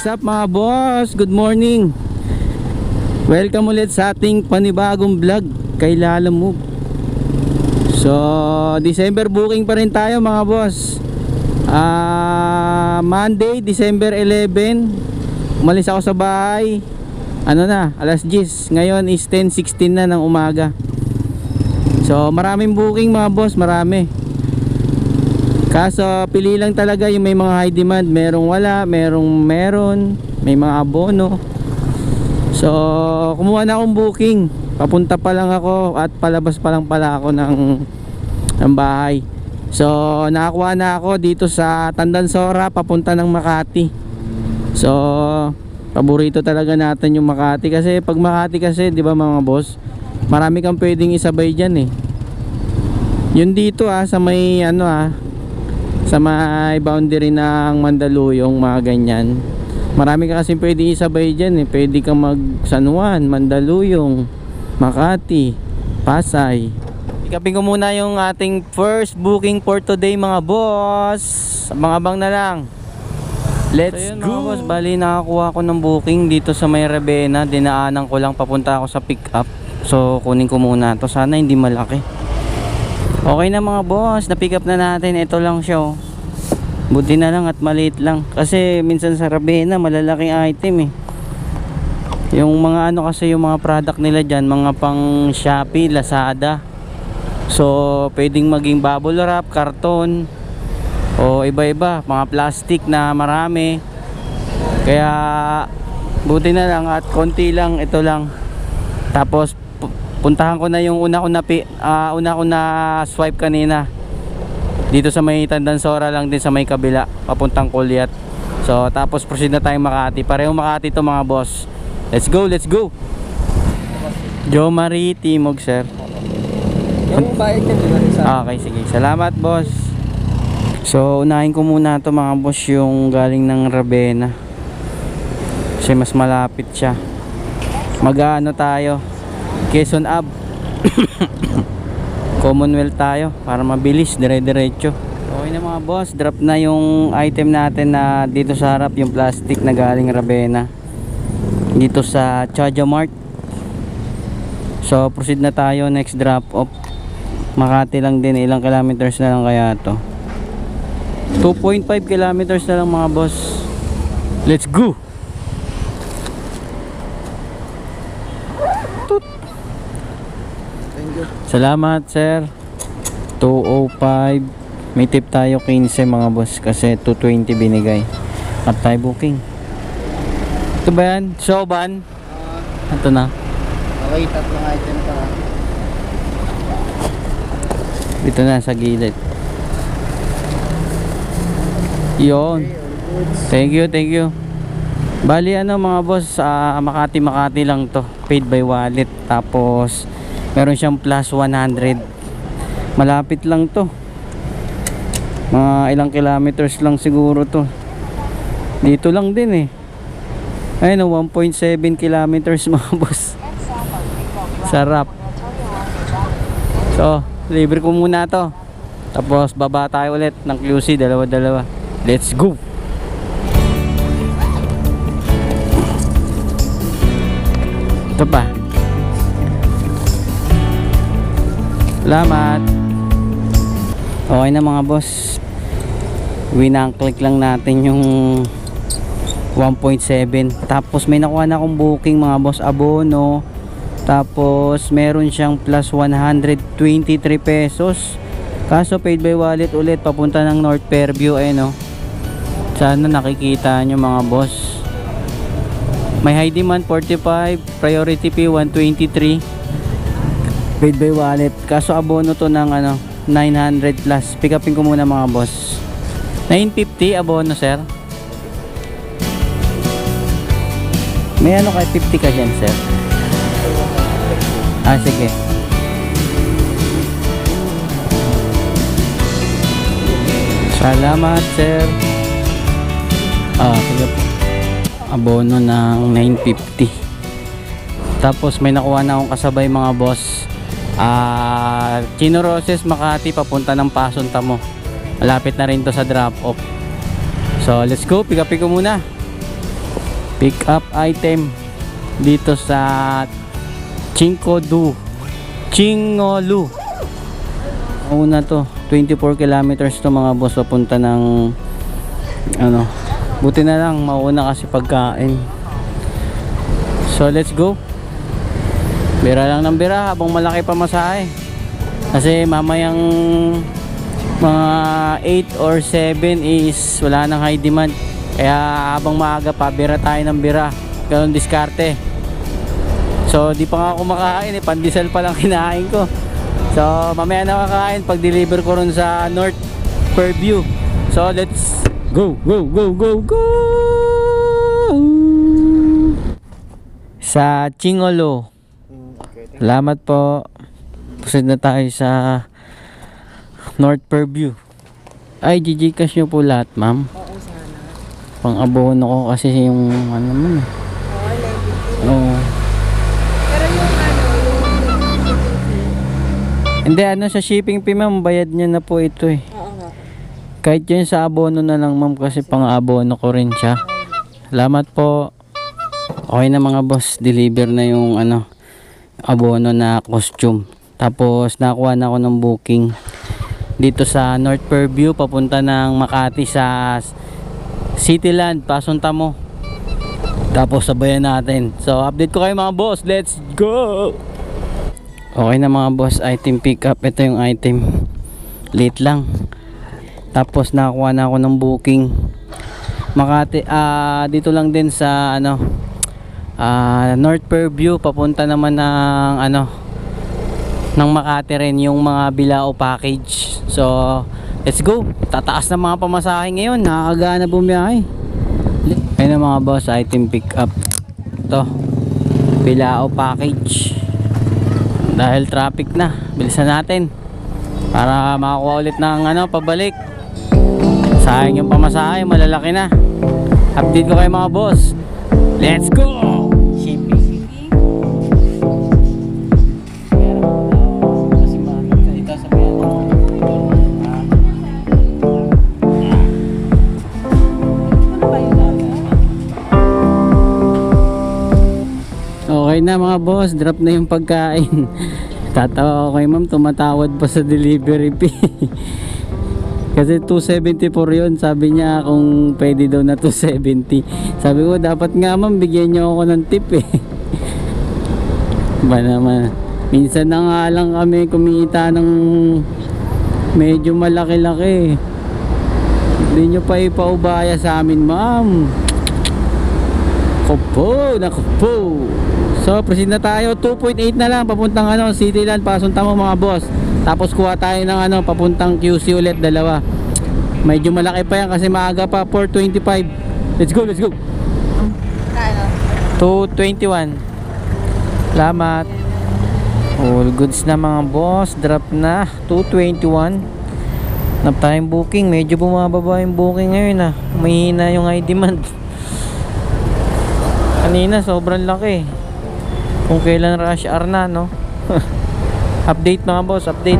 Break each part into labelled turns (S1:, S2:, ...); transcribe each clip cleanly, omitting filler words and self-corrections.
S1: up mga boss? Good morning. Welcome ulit sa ating panibagong vlog kay Lala Move. So, December booking pa rin tayo mga boss. Monday, December 11. Umalis ako sa bahay. Alas 10. Ngayon is 10:16 na ng umaga. So, maraming booking mga boss, marami. Kaso pili lang talaga yung may mga high demand, merong wala, meron, may mga abono. So kumuha na akong booking. Papunta pa lang ako at palabas pa lang pala ako ng bahay. So nakakuha na ako dito sa Tandansora papunta ng Makati. So paborito talaga natin yung Makati kasi pag Makati kasi, 'di ba mga boss? Marami kang pwedeng isabay diyan eh. Yun dito sa may sa may boundary ng Mandaluyong, mga ganyan. Marami ka kasi pwede isabay dyan eh. Pwede kang mag San Juan, Mandaluyong, Makati, Pasay. Ikapin ko muna yung ating first booking for today mga boss. Abang-abang na lang. Let's go mga boss. Bali nakakuha ko ng booking dito sa may Ravenna. Dinaanan ko lang, papunta ako sa pick up. So kunin ko muna to. Sana hindi malaki. Okay na mga boss, na-pick up na natin. Ito lang siya oh. Buti na lang at maliit lang. Kasi minsan sa Ravenna malalaking item eh. Yung mga kasi yung mga product nila dyan, mga pang Shopee, Lazada. So pwedeng maging bubble wrap, karton, o iba-iba, mga plastic na marami. Kaya buti na lang at konti lang, ito lang. Tapos puntahan ko na yung una ko na swipe kanina dito sa may Tandansora lang din sa may kabila papuntang Kulyat. So tapos proceed na tayong Makati. Parehong Makati to mga boss. Let's go, let's go. Jo Marie Timog sir.
S2: Yung bayad niya
S1: Okay, sige. Salamat boss. So unahin ko muna to mga boss yung galing ng Ravenna. Kasi mas malapit siya. Mag-ano tayo? Quezon Ave. Commonwealth tayo para mabilis, dire-diretso. Okay na mga boss, drop na yung item natin na dito sa harap, yung plastic na galing Ravenna dito sa Chaja Mart. So proceed na tayo, next drop off Makati lang din, ilang kilometers na lang kaya to, 2.5 kilometers na lang mga boss. Let's go. Salamat sir. 205. May tip tayo 15 mga boss kasi 220 binigay at tayo booking. Ito ba yan? Soban? Ito na.
S2: Okay, tatlong item pa.
S1: Ito na sa gilid. Yun. Thank you, thank you. Bali mga boss, Makati lang to. Paid by wallet. Tapos meron siyang plus 100. Malapit lang to. Mga ilang kilometers lang siguro to. Dito lang din eh. Ayun 1.7 kilometers mga boss. Sarap. So, libre ko muna to. Tapos baba tayo ulit ng QC, dalawa-dalawa. Let's go. Ito pa. Salamat. Okay na mga boss. Winang-click lang natin yung 1.7. Tapos may nakuha na akong booking mga boss, abono. Tapos meron siyang plus 123 pesos. Kaso paid by wallet ulit papunta ng North Fairview. Sana nakikita nyo mga boss. May high demand 45, priority fee 123. Paid by wallet. Kaso abono to ng 900 plus. Pick upin ko muna mga boss. 950 abono sir. May kay 50 ka dyan sir. Sige. Salamat sir. Sige po. Abono ng 950. Tapos may nakuha na akong kasabay mga boss. Chino Roses, Makati papunta ng Pason Tamo. Malapit na rin to sa drop off. So let's go, pick up ko muna. pick up item dito sa Chingolu. Una to, 24 kilometers to mga boss, papunta ng ano, buti na lang mauna kasi pagkain. So let's go. Bira lang ng bira habang malaki pa masahe, kasi mamayang mga 8 or 7 is wala nang high demand, kaya habang maaga pa bira tayo ng bira, ganun diskarte. So di pa nga ako kumakain pandesal pa lang kinain ko. So mamaya na kakain pag deliver ko ron sa North Fairview. So let's go sa Chingolu. Salamat po. Proceed na tayo sa North Fairview. Ay, Gcash nyo po lahat, ma'am.
S3: Oo, sana.
S1: Pang abono ko kasi yung ano man.
S3: Oo, level
S1: Oo.
S3: Pero yung
S1: Hindi, ano sa shipping fee, ma'am, bayad nyo na po ito eh.
S3: oo nga.
S1: Kahit yun sa abono na lang, ma'am, kasi pang abono ko rin siya. Salamat po. Okay na mga boss, deliver na yung ano, abono na costume. Tapos nakuha na ako ng booking dito sa North Fairview papunta ng Makati sa Cityland, Pasunta mo. Tapos sabayan natin. So update ko kayo mga boss, let's go. Okay na mga boss, item pick up. Ito yung item, late lang. Tapos nakuha na ako ng booking Makati, dito lang din sa ano, North Fairview papunta naman ng ano, ng Makati rin, yung mga Bilao package. So let's go. Tataas na mga pamasahe ngayon, nakakagana bumiyahe. Ayun na mga boss, item pick up. Ito, Bilao package. Dahil traffic na, bilisan natin para makakuha ulit ng ano, pabalik. Sayang yung pamasahe, malalaki na. Update ko kayo mga boss. Let's go. Okay na mga boss, drop na yung pagkain. Tatawa ko kay ma'am, tumatawad pa sa delivery fee. Kasi 274 yun, sabi niya kung pwede daw na 270. Sabi ko dapat nga ma'am, bigyan niyo ako ng tip eh. Ba naman, minsan na nga lang kami kumita ng medyo malaki-laki. Hindi nyo pa ipaubaya sa amin ma'am. Naku po. So proceed na tayo, 2.8 na lang papuntang ano, Cityland, Pasunta mo mga boss. Tapos kuha tayo ng ano, papuntang QC ulit, dalawa. Medyo malaki pa yan kasi maaga pa, 4.25. Let's go.
S3: Kano?
S1: 2.21. Salamat. All goods na mga boss, drop na 2.21. Nap tayong booking, medyo bumababa yung booking ngayon mahina yung high demand. Kanina sobrang laki. Kung kailan rush hour na, no? Update mga boss, update.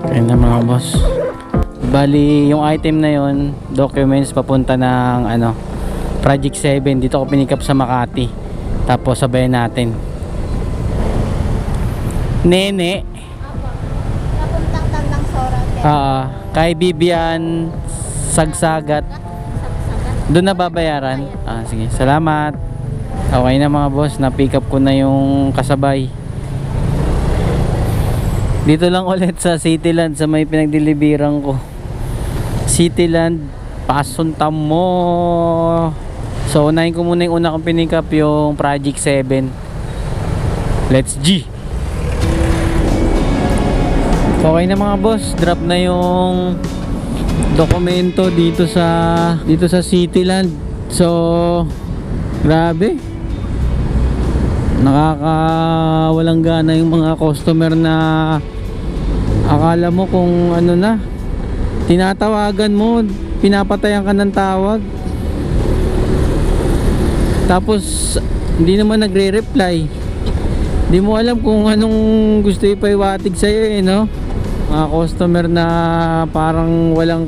S1: Kaya na mga boss. Bali, yung item na yon, documents papunta ng ano, Project 7. Dito ko pinikap sa Makati. Tapos sabayan natin. Nene.
S3: Napuntang Tandang Sora.
S1: Kay Bibian Sagsagat. Doon na babayaran. Sige, salamat. Okay na mga boss, na-pick up ko na yung kasabay. Dito lang ulit sa Cityland, sa may pinagdeliveran ko. Cityland, Pasunta mo. So unahin ko muna yung una kong pinick up, yung Project 7. Let's G. Okay na mga boss, drop na yung dokumento dito sa Cityland. So grabe, nakakawalang gana yung mga customer na akala mo kung ano na, tinatawagan mo, pinapatayan ka ng tawag, tapos hindi naman nagre-reply. Hindi mo alam kung anong gusto ipaiwatig sa'yo no? Mga customer na parang walang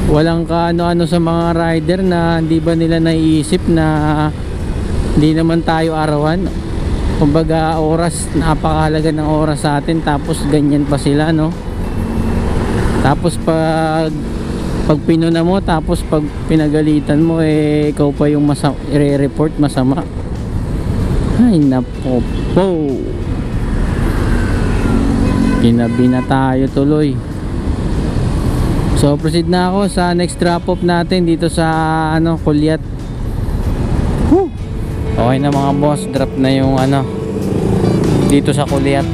S1: walang kaano-ano sa mga rider na hindi ba nila naiisip na hindi naman tayo arawan. Kumbaga oras, napakahalaga ng oras sa atin, tapos ganyan pa sila, no? Tapos pag pinuna mo, tapos pag pinagalitan mo, ikaw pa yung i-report masama. Ay napo po, ginabi na tayo tuloy. So proceed na ako sa next drop off natin dito sa Kulyat. Okay na mga boss, drop na yung dito sa Kulyat.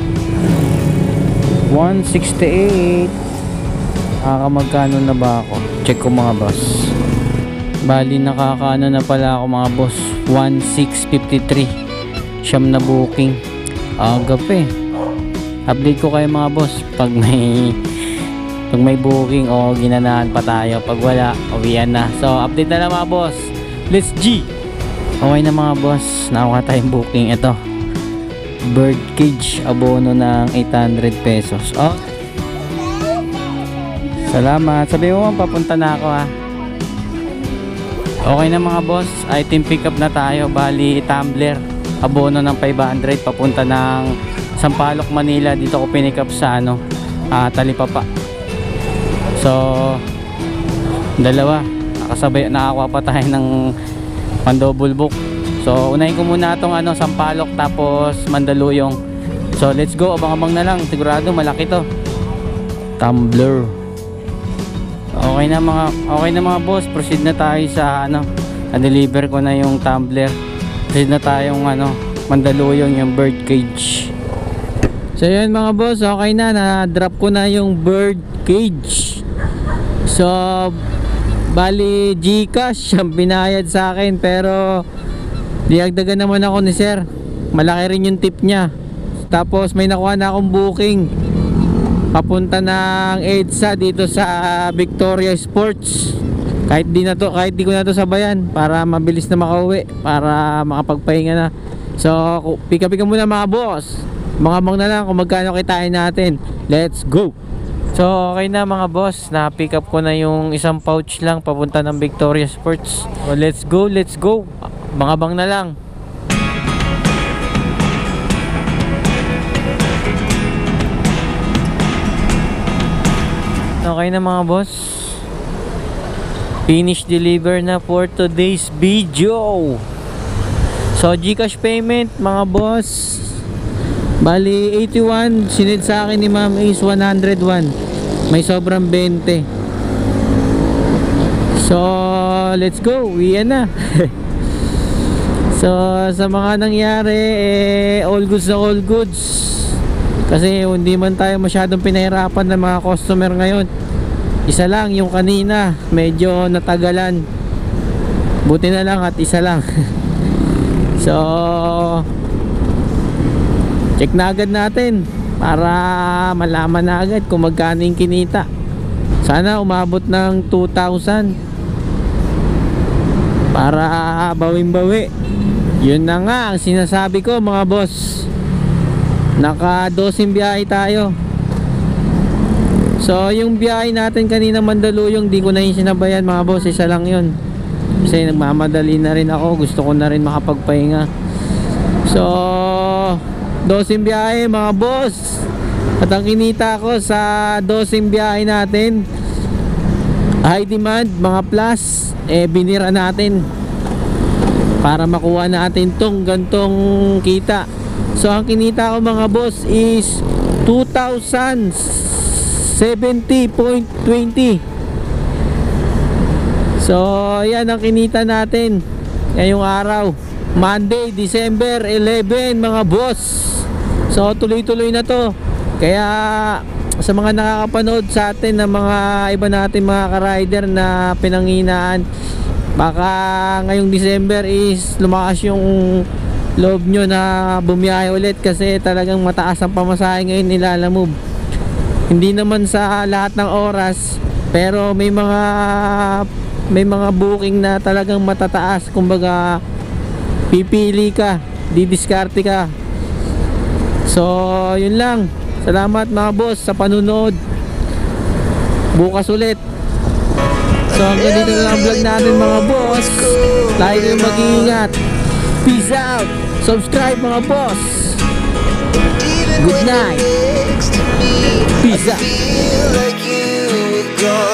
S1: 168. Magkano na ba ako? Check ko mga boss. Bali nakakaano na pala ako mga boss, 1653. Siyam na booking. Agap update ko kayo mga boss pag may booking o ginanahan pa tayo. Pag wala, uwian na. So update na lang mga boss. Let's G. Okay na mga boss, nakuha tayong booking. Ito, bird cage, abono ng 800 pesos. Oh, salamat. Sabi mo papunta na ako ha. Okay na mga boss, item pick up na tayo. Bali tumbler, abono ng 500 papunta ng Sampaloc, Manila. Dito ko pinick up sa Talipapa. So dalawa, nakasabay, nakakuha pa tayo ng pan-double book. So unahin ko muna itong Sampaloc tapos Mandaluyong. So let's go, abang-abang na lang, sigurado malaki to. Tumbler. Okay na mga boss, proceed na tayo sa na-deliver ko na yung tumbler. Proceed na tayong Mandaluyong, yung bird cage. So yun mga boss, okay na drop ko na yung bird cage. So bali GCash ang binayad sa akin, pero diagdagan naman ako ni sir, malaki rin yung tip niya. Tapos may nakuha na akong booking papunta ng EDSA dito sa Victoria Sports. Kahit di ko na to sabayan para mabilis na makauwi, para makapagpahinga na. So pika-pika muna mga boss, mga na lang kung magkano kitain natin. Let's go. So okay na mga boss, na pick up ko na yung isang pouch lang papunta ng Victoria Sports. So let's go. Bang na lang. Okay na mga boss, finish deliver na for today's video. So GCash payment mga boss, bali 81, sinid sa akin ni ma'am is 101. May sobrang 20. So let's go, uwian na. So sa mga nangyari, all goods na all goods. Kasi hindi man tayo masyadong pinahirapan ng mga customer ngayon. Isa lang yung kanina, medyo natagalan. Buti na lang at isa lang. So check na agad natin para malaman na agad kung magkano yung kinita. Sana umabot ng 2,000 para bawing-bawi. Yun na nga ang sinasabi ko mga boss, naka 12 biyahe tayo. So yung biyahe natin kanina Mandaluyong, di ko na yung sinabayan mga boss, isa lang yun. Kasi nagmamadali na rin ako, gusto ko na rin makapagpahinga. So 12 biyahe mga boss, at ang kinita ko sa 12 biyahe natin, high demand mga plus, binira natin para makuha natin tong gantong kita. So ang kinita ko mga boss is 2,070.20. So yan ang kinita natin ngayong araw, Monday, December 11 mga boss. So tuloy-tuloy na to. Kaya sa mga nakakapanood sa atin ng mga iba natin mga ka-rider na pinanghinaan, baka ngayong December is lumakas yung loob nyo na bumiyahe ulit, kasi talagang mataas ang pamasahe ngayon nilalamove. Hindi naman sa lahat ng oras, pero may mga booking na talagang matataas. Kumbaga pipili ka, didiskarte ka. So yun lang. Salamat mga boss sa panunood. Bukas ulit. So hanggang dito na lang ang vlog natin mga boss. Tayo na mag-iingat. Peace out. Subscribe mga boss. Good night. Peace out.
S4: Feel like you were gone.